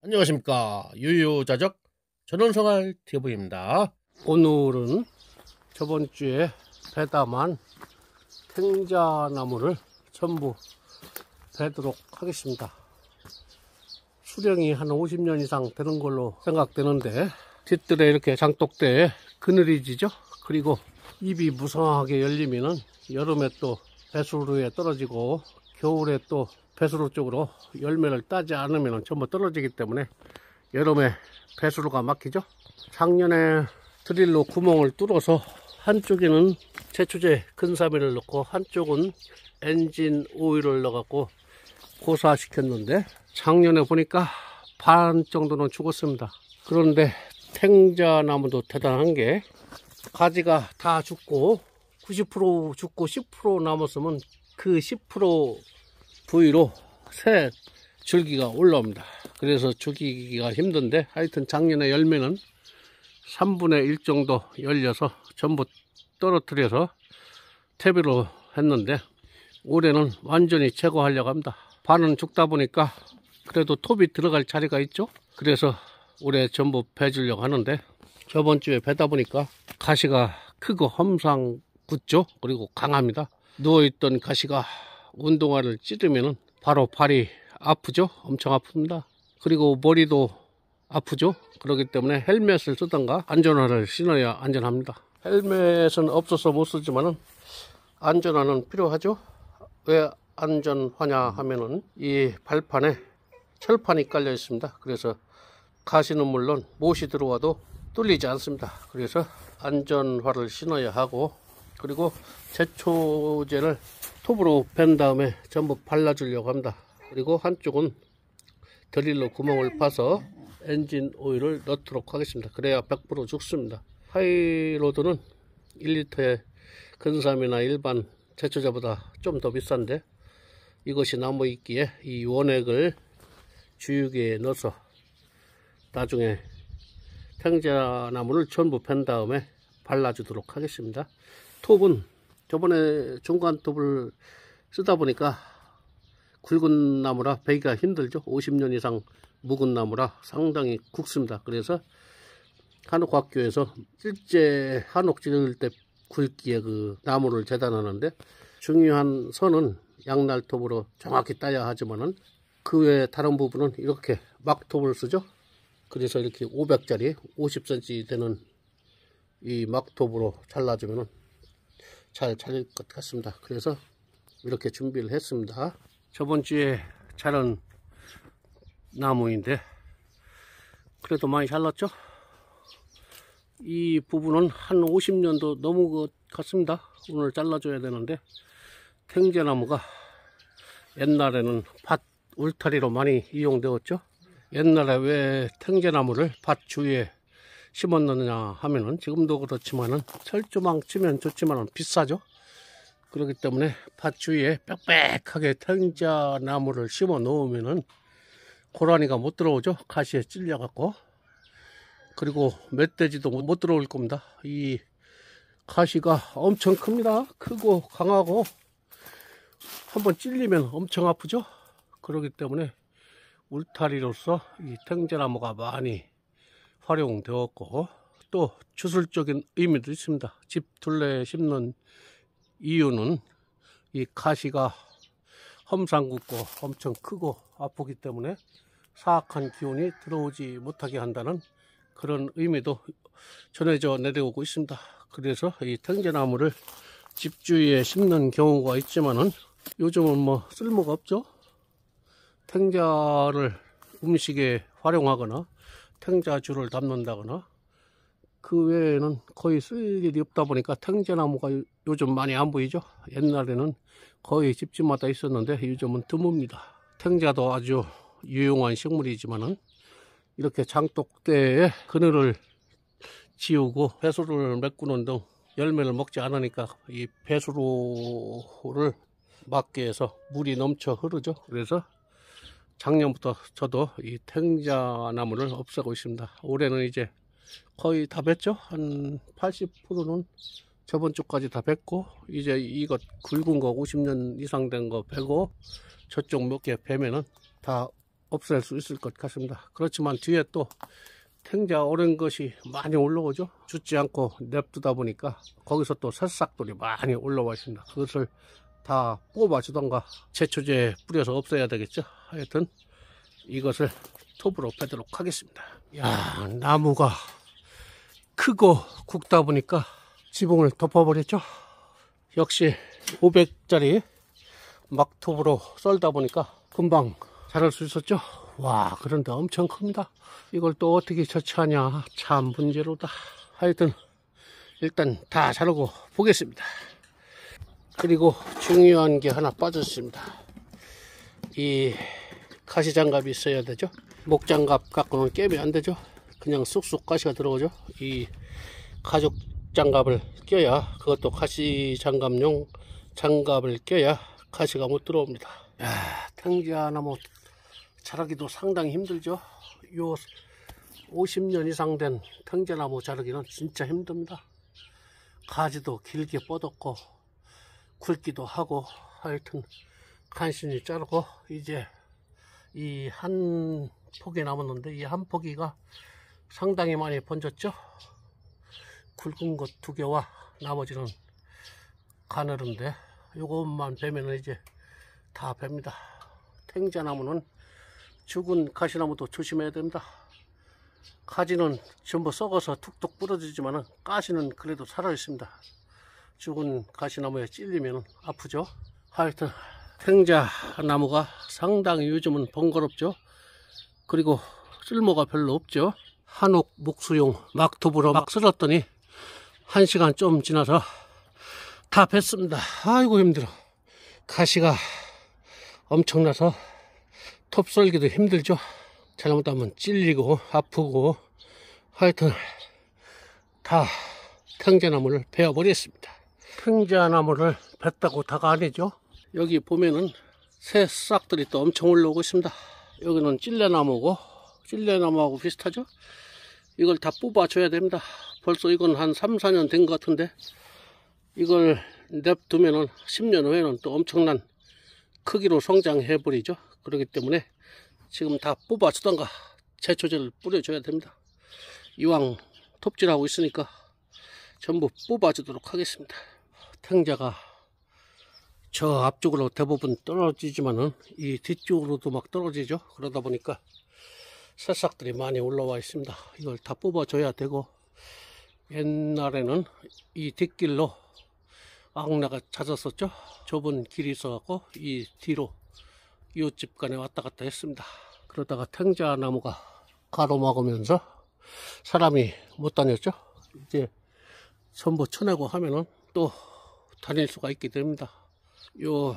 안녕하십니까, 유유자적 전원생활 TV입니다. 오늘은 저번주에 배담한 탱자나무를 전부 베도록 하겠습니다. 수령이 한 50년 이상 되는 걸로 생각되는데, 뒷뜰에 이렇게 장독대에 그늘이 지죠. 그리고 잎이 무성하게 열리면은 여름에 또 배수로에 떨어지고, 겨울에 또 배수로 쪽으로 열매를 따지 않으면 전부 떨어지기 때문에 여름에 배수로가 막히죠. 작년에 드릴로 구멍을 뚫어서 한쪽에는 제초제 근사미를 넣고 한쪽은 엔진 오일을 넣어갖고 고사시켰는데, 작년에 보니까 반 정도는 죽었습니다. 그런데 탱자나무도 대단한 게, 가지가 다 죽고 90% 죽고 10% 남았으면 그 10% 부위로 새 줄기가 올라옵니다. 그래서 죽이기가 힘든데, 하여튼 작년에 열매는 3분의 1 정도 열려서 전부 떨어뜨려서 퇴비로 했는데, 올해는 완전히 제거하려고 합니다. 반은 죽다 보니까 그래도 톱이 들어갈 자리가 있죠. 그래서 올해 전부 베주려고 하는데, 저번 주에 베다 보니까 가시가 크고 험상 굳죠. 그리고 강합니다. 누워있던 가시가 운동화를 찌르면 바로 발이 아프죠. 엄청 아픕니다. 그리고 머리도 아프죠. 그렇기 때문에 헬멧을 쓰던가 안전화를 신어야 안전합니다. 헬멧은 없어서 못 쓰지만은 안전화는 필요하죠. 왜 안전화냐 하면은 이 발판에 철판이 깔려 있습니다. 그래서 가시는 물론 못이 들어와도 뚫리지 않습니다. 그래서 안전화를 신어야 하고, 그리고 제초제를 톱으로 벤 다음에 전부 발라주려고 합니다. 그리고 한쪽은 드릴로 구멍을 파서 엔진 오일을 넣도록 하겠습니다. 그래야 100% 죽습니다. 하이로드는 1리터에 근삼이나 일반 제초제보다 좀 더 비싼데, 이것이 나무 있기에 이 원액을 주유기에 넣어서 나중에 탱자나무를 전부 벤 다음에 발라주도록 하겠습니다. 톱은 저번에 중간 톱을 쓰다 보니까 굵은 나무라 베기가 힘들죠. 50년 이상 묵은 나무라 상당히 굵습니다. 그래서 한옥학교에서 실제 한옥 지을 때 굵기에 그 나무를 재단하는데, 중요한 선은 양날톱으로 정확히 따야 하지만은 그 외에 다른 부분은 이렇게 막톱을 쓰죠. 그래서 이렇게 500짜리 50cm 되는 이 막톱으로 잘라주면은 잘 잘릴 것 같습니다. 그래서 이렇게 준비를 했습니다. 저번 주에 자른 나무인데 그래도 많이 잘랐죠. 이 부분은 한 50년도 넘은 것 같습니다. 오늘 잘라줘야 되는데, 탱자나무가 옛날에는 밭 울타리로 많이 이용되었죠. 옛날에 왜 탱자나무를 밭 주위에 심었느냐 하면은, 지금도 그렇지만은 철조망 치면 좋지만은 비싸죠. 그렇기 때문에 밭 주위에 빽빽하게 탱자나무를 심어 놓으면은 고라니가 못 들어오죠. 가시에 찔려 갖고. 그리고 멧돼지도 못 들어올 겁니다. 이 가시가 엄청 큽니다. 크고 강하고 한번 찔리면 엄청 아프죠. 그렇기 때문에 울타리로서 이 탱자나무가 많이 활용되었고, 또 주술적인 의미도 있습니다. 집 둘레에 심는 이유는 이 가시가 험상궂고 엄청 크고 아프기 때문에 사악한 기운이 들어오지 못하게 한다는 그런 의미도 전해져 내려오고 있습니다. 그래서 이 탱자나무를 집 주위에 심는 경우가 있지만은 요즘은 뭐 쓸모가 없죠. 탱자를 음식에 활용하거나 탱자주를 담는다거나 그 외에는 거의 쓸 일이 없다 보니까 탱자나무가 요즘 많이 안 보이죠. 옛날에는 거의 집집마다 있었는데 요즘은 드뭅니다. 탱자도 아주 유용한 식물이지만은 이렇게 장독대에 그늘을 지우고 배수로를 메꾸는 등 열매를 먹지 않으니까 이 배수로를 막게 해서 물이 넘쳐 흐르죠. 그래서 작년부터 저도 이 탱자나무를 없애고 있습니다. 올해는 이제 거의 다 뱄죠. 한 80%는 저번 주까지 다 뱄고, 이제 이것 굵은 거 50년 이상 된 거 베고 저쪽 몇 개 베면은 다 없앨 수 있을 것 같습니다. 그렇지만 뒤에 또 탱자 오랜 것이 많이 올라오죠. 죽지 않고 냅두다 보니까 거기서 또 새싹들이 많이 올라와 있습니다. 그것을 다 뽑아주던가 제초제 뿌려서 없애야 되겠죠. 하여튼 이것을 톱으로 베도록 하겠습니다. 야, 나무가 크고 굵다 보니까 지붕을 덮어버렸죠. 역시 500짜리 막톱으로 썰다 보니까 금방 자랄 수 있었죠. 와, 그런데 엄청 큽니다. 이걸 또 어떻게 처치하냐, 참 문제로다. 하여튼 일단 다 자르고 보겠습니다. 그리고 중요한 게 하나 빠졌습니다. 이 가시장갑이 있어야 되죠. 목장갑 갖고는 깨면 안 되죠. 그냥 쑥쑥 가시가 들어오죠. 이 가죽 장갑을 껴야, 그것도 가시장갑용 장갑을 껴야 가시가 못 들어옵니다. 야, 탱자나무 자라기도 상당히 힘들죠. 요 50년 이상 된 탱자나무 자르기는 진짜 힘듭니다. 가지도 길게 뻗었고 굵기도 하고, 하여튼 간신히 자르고 이제 이 한 폭이 남았는데 이 한 포기가 상당히 많이 번졌죠. 굵은 것 2개와 나머지는 가늘은데 요것만 베면 이제 다 뵭니다. 탱자나무는 죽은 가시나무도 조심해야 됩니다. 가지는 전부 썩어서 툭툭 부러지지만 가시는 그래도 살아 있습니다. 죽은 가시나무에 찔리면 아프죠. 하여튼 탱자나무가 상당히 요즘은 번거롭죠. 그리고 쓸모가 별로 없죠. 한옥 목수용 막톱으로 막 쓸었더니 1시간 좀 지나서 다 뱄습니다. 아이고 힘들어. 가시가 엄청나서 톱 썰기도 힘들죠. 잘못하면 찔리고 아프고, 하여튼 다 탱자나무를 베어버렸습니다. 탱자나무를 뱄다고 다가 아니죠. 여기 보면은 새싹들이 또 엄청 올라오고 있습니다. 여기는 찔레나무고, 찔레나무하고 비슷하죠. 이걸 다 뽑아줘야 됩니다. 벌써 이건 한 3, 4년 된 것 같은데 이걸 냅두면은 10년 후에는 또 엄청난 크기로 성장해 버리죠. 그렇기 때문에 지금 다 뽑아주던가 제초제를 뿌려줘야 됩니다. 이왕 톱질하고 있으니까 전부 뽑아주도록 하겠습니다. 탱자가 저 앞쪽으로 대부분 떨어지지만은 이 뒤쪽으로도 막 떨어지죠. 그러다 보니까 새싹들이 많이 올라와 있습니다. 이걸 다 뽑아줘야 되고, 옛날에는 이 뒷길로 악나가 잦았었죠. 좁은 길이 있어갖고 이 뒤로 이웃집 간에 왔다 갔다 했습니다. 그러다가 탱자나무가 가로막으면서 사람이 못 다녔죠. 이제 전부 쳐내고 하면은 또 다닐 수가 있게 됩니다. 요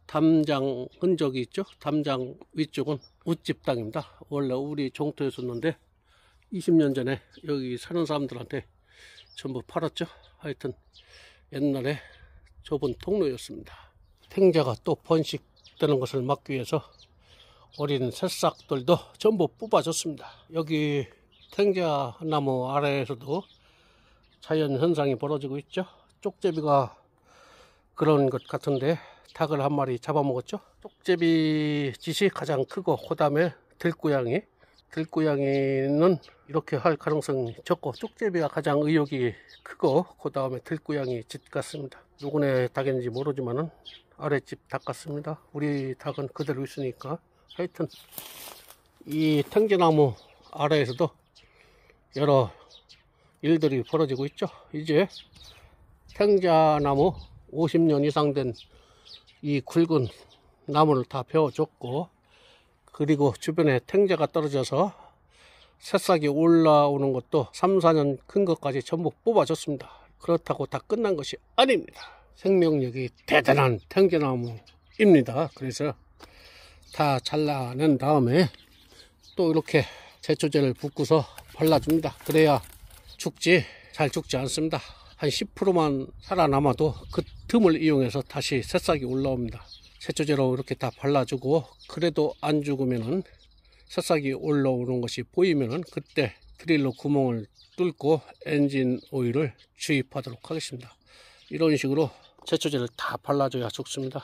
담장 흔적이 있죠. 담장 위쪽은 웃집 땅입니다. 원래 우리 종토였었는데 20년 전에 여기 사는 사람들한테 전부 팔았죠. 하여튼 옛날에 좁은 통로였습니다. 탱자가 또 번식되는 것을 막기 위해서 어린 새싹들도 전부 뽑아줬습니다. 여기 탱자나무 아래에서도 자연현상이 벌어지고 있죠. 쪽제비가 그런 것 같은데 닭을 한 마리 잡아먹었죠. 쪽제비 짓이 가장 크고, 그 다음에 들고양이. 들고양이는 이렇게 할 가능성이 적고 쪽제비가 가장 의욕이 크고, 그 다음에 들고양이 짓 같습니다. 누구네 닭인지 모르지만은 아랫집 닭 같습니다. 우리 닭은 그대로 있으니까. 하여튼 이 탱자나무 아래에서도 여러 일들이 벌어지고 있죠. 이제 탱자나무 50년 이상 된 이 굵은 나무를 다 베어줬고, 그리고 주변에 탱자가 떨어져서 새싹이 올라오는 것도 3, 4년 큰 것까지 전부 뽑아줬습니다. 그렇다고 다 끝난 것이 아닙니다. 생명력이 대단한 탱자나무입니다. 그래서 다 잘라낸 다음에 또 이렇게 제초제를 붓고서 발라줍니다. 그래야 잘 죽지 않습니다. 한 10%만 살아남아도 그 틈을 이용해서 다시 새싹이 올라옵니다. 제초제로 이렇게 다 발라주고, 그래도 안 죽으면은 새싹이 올라오는 것이 보이면은 그때 드릴로 구멍을 뚫고 엔진 오일을 주입하도록 하겠습니다. 이런 식으로 제초제를 다 발라줘야 죽습니다.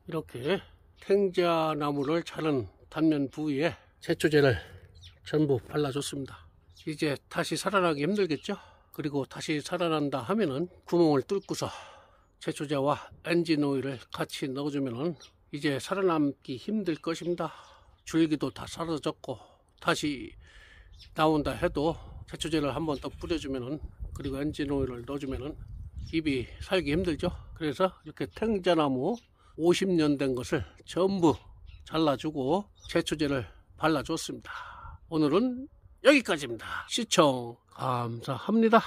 이렇게 탱자나무를 자른 단면 부위에 제초제를 전부 발라줬습니다. 이제 다시 살아나기 힘들겠죠? 그리고 다시 살아난다 하면은 구멍을 뚫고서 제초제와 엔진 오일을 같이 넣어주면은 이제 살아남기 힘들 것입니다. 줄기도 다 사라졌고 다시 나온다 해도 제초제를 한번 더 뿌려주면은, 그리고 엔진 오일을 넣어주면은 잎이 살기 힘들죠. 그래서 이렇게 탱자나무 50년 된 것을 전부 잘라주고 제초제를 발라줬습니다. 오늘은 여기까지입니다. 시청 감사합니다.